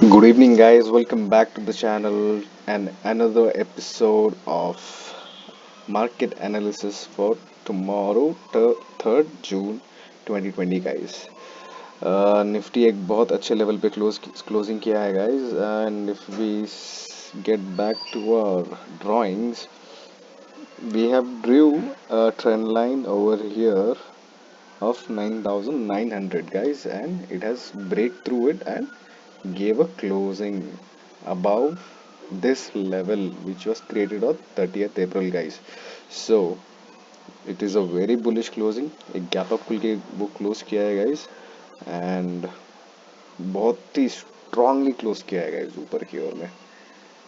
Good evening, guys. Welcome back to the channel and another episode of market analysis for tomorrow, 3rd June 2020, guys. Nifty एक बहुत अच्छे level पे closing किया है, guys. And if we get back to our drawings, we have drew a trend line over here of 9,900, guys, and it has break through it and gave a closing above this level which was created on 30th April, guys. So it is a very bullish closing. एक gap up खुल के वो close किया है, guys, and बहुत ही strongly close किया है, guys, ऊपर की ओर में.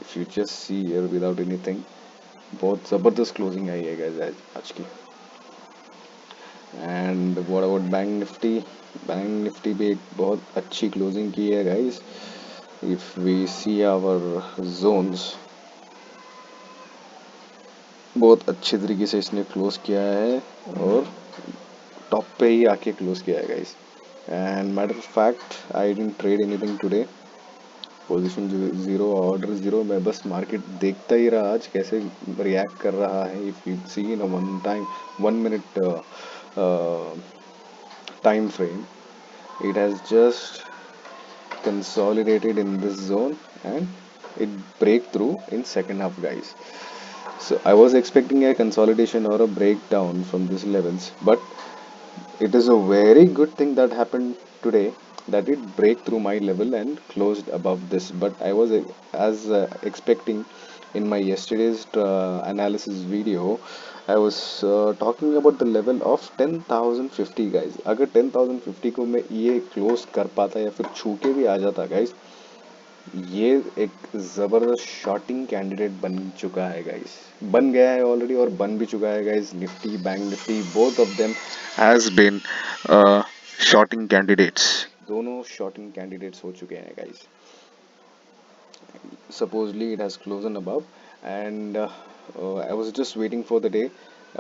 If you just see here without anything, बहुत जबरदस्त closing आई है, guys, आज की. And what about bank Nifty? Bank Nifty भी एक बहुत अच्छी क्लोजिंग की है, guys. If we see our zones, बहुत अच्छे तरीके से इसने क्लोज किया है और टॉप पे ही आके क्लोज किया है, guys. And matter of fact I didn't trade anything today. Position zero, order zero. मैं बस मार्केट देखता ही रहा आज कैसे रिएक्ट कर रहा है. If you see in one minute time frame, it has just consolidated in this zone and it break through in second half, guys. So I was expecting a consolidation or a breakdown from these levels, but it is a very good thing that happened today, that it break through my level and closed above this. But I was as expecting in my yesterday's analysis video. I was talking about the level of 10,050, guys. अगर 10,050 को मैं ये close कर पाता या फिर छू के भी आ जाता, guys, ये एक जबरदस्त शॉर्टिंग कैंडिडेट बन चुका है, गाइस. बन गया है ऑलरेडी और बन भी चुका है, guys. Nifty, bank Nifty, both of them has been shorting candidates. दोनों शॉर्टिंग कैंडिडेट्स हो चुके हैं, guys. Supposedly it has closed above, and I was just waiting for the day.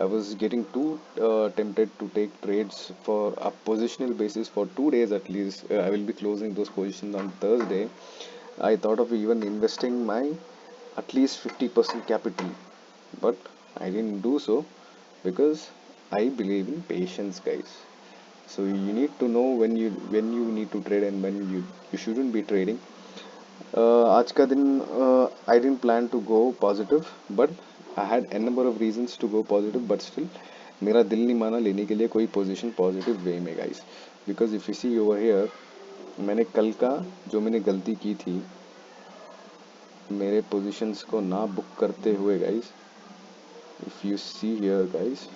I was getting too tempted to take trades for a positional basis for 2 days at least. I will be closing those positions on Thursday. I thought of even investing my at least 50% capital, but I didn't do so because I believe in patience, guys. So you need to know when you need to trade and when you shouldn't be trading. आज का दिन I didn't plan to go positive, but I had n number of reasons to go positive, but still मेरा दिल नहीं माना लेने के लिए कोई पोजीशन पॉजिटिव वे में, guys. Because if you see over here, मैंने कल का जो मैंने गलती की थी मेरे पोजीशंस को ना बुक करते हुए, guys, if you see here, guys,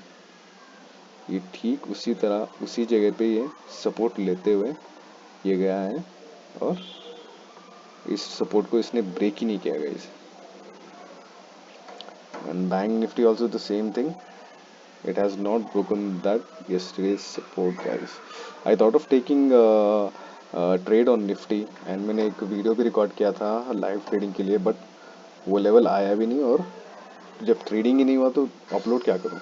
ये ठीक उसी तरह उसी जगह पे ये सपोर्ट लेते हुए ये गया है और इस सपोर्ट को इसने ब्रेक ही नहीं किया, guys. And Bank Nifty also the same thing. It has not broken that yesterday's support, guys. I thought of taking trade on Nifty, and मैंने एक वीडियो भी रिकॉर्ड किया था लाइव ट्रेडिंग के लिए, बट वो लेवल आया भी नहीं और जब ट्रेडिंग ही नहीं हुआ तो अपलोड क्या करूँ.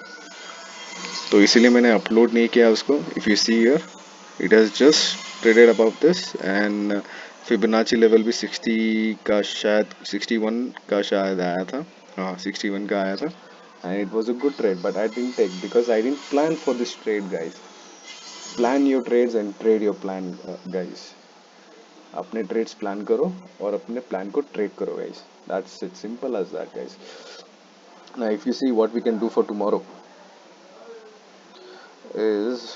तो इसीलिए मैंने अपलोड नहीं किया उसको. If you see here, it has just traded above this, and Fibonacci level भी 60 का शायद 61 का शायद आया था. हाँ, 61 का आया था. And it was a good trade, but I didn't take because I didn't plan for this trade, guys. Plan your trades and trade your plan, guys. अपने ट्रेड्स प्लान करो और अपने प्लान को ट्रेड करो, guys. That's it, simple as that, guys. Now if you see what we can do for tomorrow is,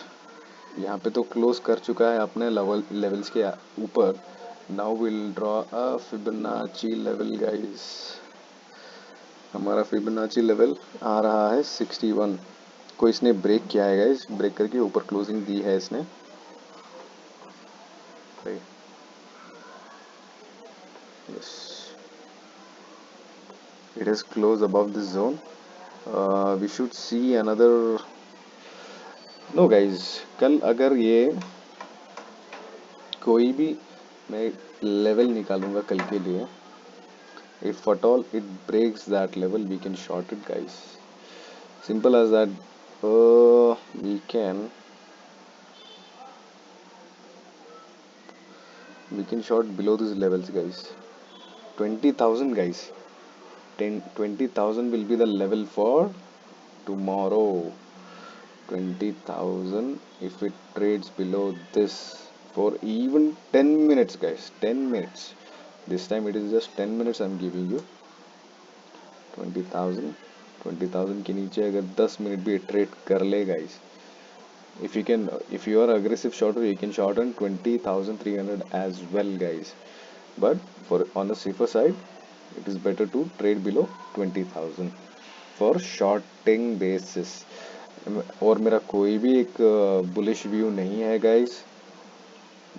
यहाँ पे तो close कर चुका है अपने लेवल्स के ऊपर. Now will draw a Fibonacci level, guys. हमारा फिबोनाची लेवल आ रहा है 61 को. इसने ब्रेक किया है, गाइस. ब्रेक करके ऊपर क्लोजिंग दी है इसने. Yes, it is close above this zone. We should see another. No, guys, कल अगर ये कोई भी मैं लेवल निकालूंगा कल के लिए, if at all it breaks that level, we can short it, guys. Simple as that. We can we can short below these levels, guys. 20,000, guys. 20,000 will be the level for tomorrow. 20,000 if it trades below this for even 10 minutes, guys. 10 minutes. This time it is just 10 minutes I'm giving you. 20,000, 20,000 के नीचे अगर 10 minute भी trade कर ले, guys, if you are aggressive shorter, you can short on 20,300 as well, guys. But for on the safer side, it is better to trade below 20,000 for shorting basis. और मेरा कोई भी एक बुलिश व्यू नहीं है, guys.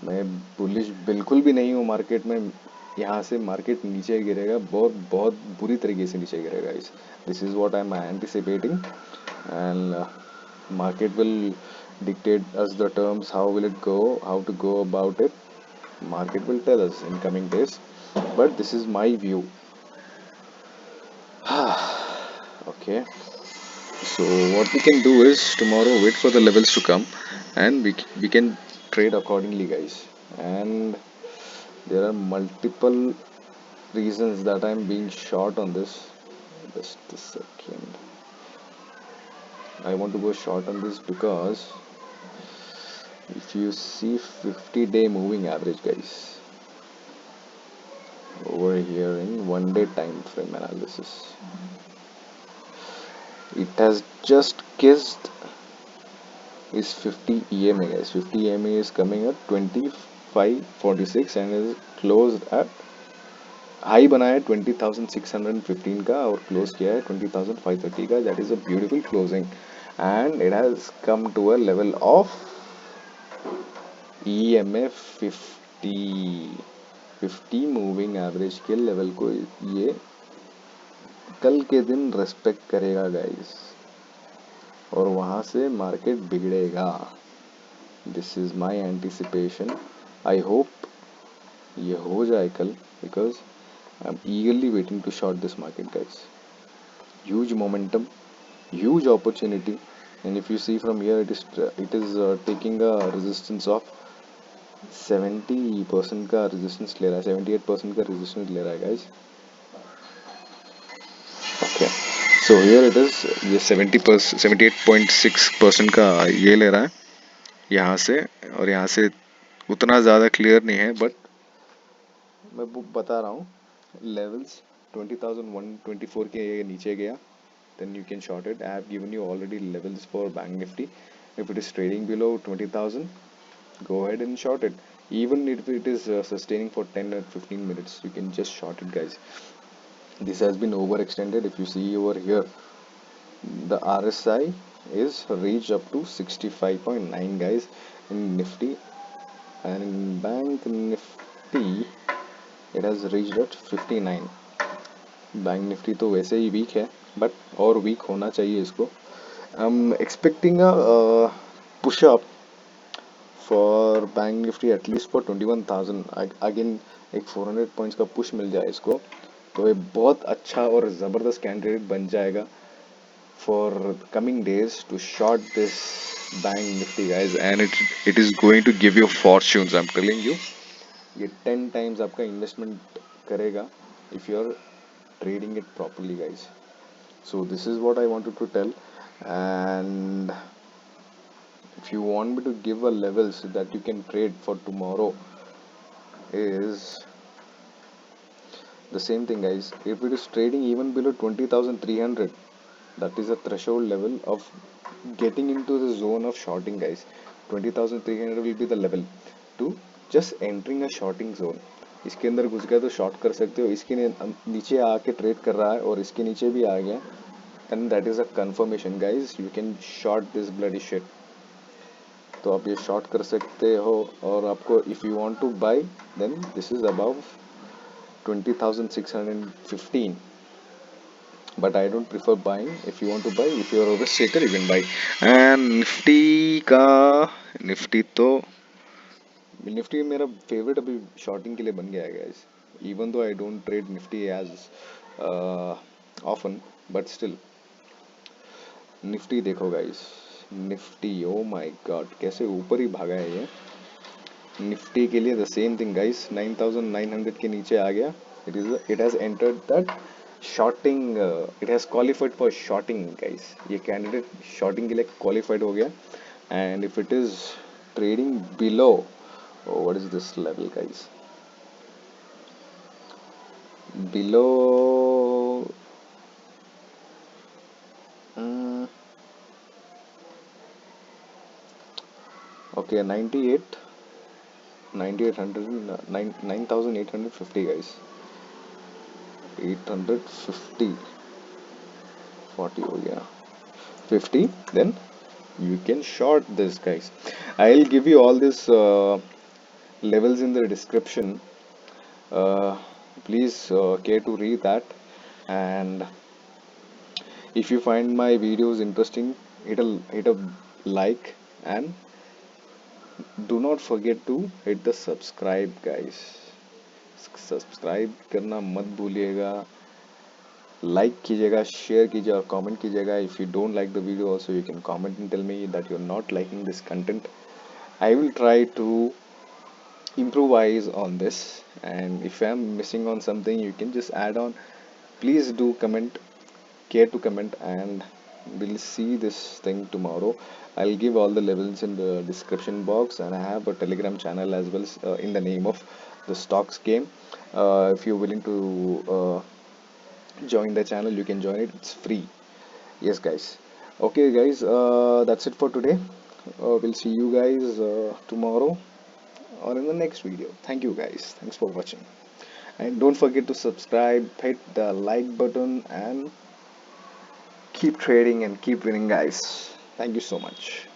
मैं bullish बिल्कुल भी नहीं हूँ मार्केट में. यहाँ से मार्केट नीचे गिरेगा, बहुत बहुत बुरी तरीके से नीचे गिरेगा, guys. This is what I am anticipating. And market will dictate us the terms, how will it go, how to go about it. Market will tell us in coming days, but this is my view. Okay, so what we can do is tomorrow wait for the levels to come, and we can trade accordingly, guys. And there are multiple reasons that I'm being short on this. Just a second. I want to go short on this because if you see 50-day moving average, guys, over here in 1 day time frame analysis, it has just kissed is 50 EMA, guys. 50 EMA is coming at 2546 and is closed at high बनाया है 20,615 का और close किया है 20,530 का. That is a beautiful closing and it has come to a level of EMA 50 moving average के level को ये कल के दिन रेस्पेक्ट करेगा, गाइस, और वहां से मार्केट बिगड़ेगा. This is my anticipation. I hope ये हो जाए कल, because I am eagerly waiting to short this market, guys. Huge momentum, huge opportunity, and if you see from here, it is taking a resistance of 70% का resistance ले रहा है, 78% का resistance ले रहा है, guys. Okay, so here it is, ये 70%, 78.6% का ये ले रहा है यहाँ से, और यहाँ से उतना ज़्यादा क्लियर नहीं है, बट मैं वो बता रहा हूँ लेवल्स. 20,124 के ये नीचे गया, then you can short it. I have given you already levels for Bank Nifty. If it is trading below 20,000, go ahead and short it. Even if it is sustaining for 10 or 15 minutes, you can just short it, guys. This has been overextended. If you see over here, the RSI is reached up to 65.9, guys, in Nifty, and in Bank Nifty it has reached at 59. Bank Nifty तो वैसे ही week है, but और week होना चाहिए इसको. I am expecting a push up for bank Nifty at least for 21,000. Again एक 400 points का push मिल जाए इसको, तो ये बहुत अच्छा और ज़बरदस्त कैंडिडेट बन जाएगा for coming days to short this bank Nifty, guys. And it is going to give you fortunes, I am telling you. ये 10 टाइम्स आपका इन्वेस्टमेंट करेगा if you are trading it properly, guys. So this is what I wanted to tell. And if you want me to give a levels that you can trade for tomorrow, is the same thing, guys. If it is trading even below 20,300, that is a threshold level of getting into the zone of shorting, guys. 20,300 will be the level to just entering a shorting zone. इसके अंदर घुस गया तो short कर सकते हो. इसके नीचे आके ट्रेड कर रहा है और इसके नीचे भी आ गया, and that is a confirmation, guys. You can short this bloody shit. तो आप ये शॉर्ट कर सकते हो, और आपको if you want to buy, then this is above 20,615. But I don't prefer buying. If you want to buy, if you are a risk taker, you can buy. And Nifty तो निफ्टी मेरा फेवरेट अभी shorting के लिए बन गया है, guys. Even though I don't trade Nifty as often, but still Nifty देखो, guys. Nifty, oh my God, कैसे ऊपर ही भागा है ये. निफ्टी के लिए द सेम थिंग गाइस, 9900 के नीचे आ गया. It has entered that shorting, it has qualified for shorting guys. ये कैंडिडेट शॉर्टिंग के लिए क्वालिफाइड हो गया. And if it is trading below, what is this level guys, below, mm, okay, 98, 9800, 9850 guys, 850, 40 हो गया, 50, then you can short this guys. I'll give you all this levels in the description. uh, Please care to read that. And if you find my videos interesting, hit a like, and do not forget to hit the subscribe guys. Subscribe करना मत भूलिएगा. Like कीजिएगा, share कीजिए और comment कीजिएगा. If you don't like the video also you can comment and tell me that you are not liking this content. I will try to improvise on this, and if I'm missing on something you can just add on. Please do comment, care to comment, and we'll see this thing tomorrow. I'll give all the levels in the description box, and I have a Telegram channel as well, in the name of the stocks game. If you're willing to join the channel, you can join it, it's free. Yes guys. Okay guys, that's it for today. We'll see you guys tomorrow or in the next video. Thank you guys, thanks for watching, and don't forget to subscribe, hit the like button, and keep trading and keep winning guys. Thank you so much.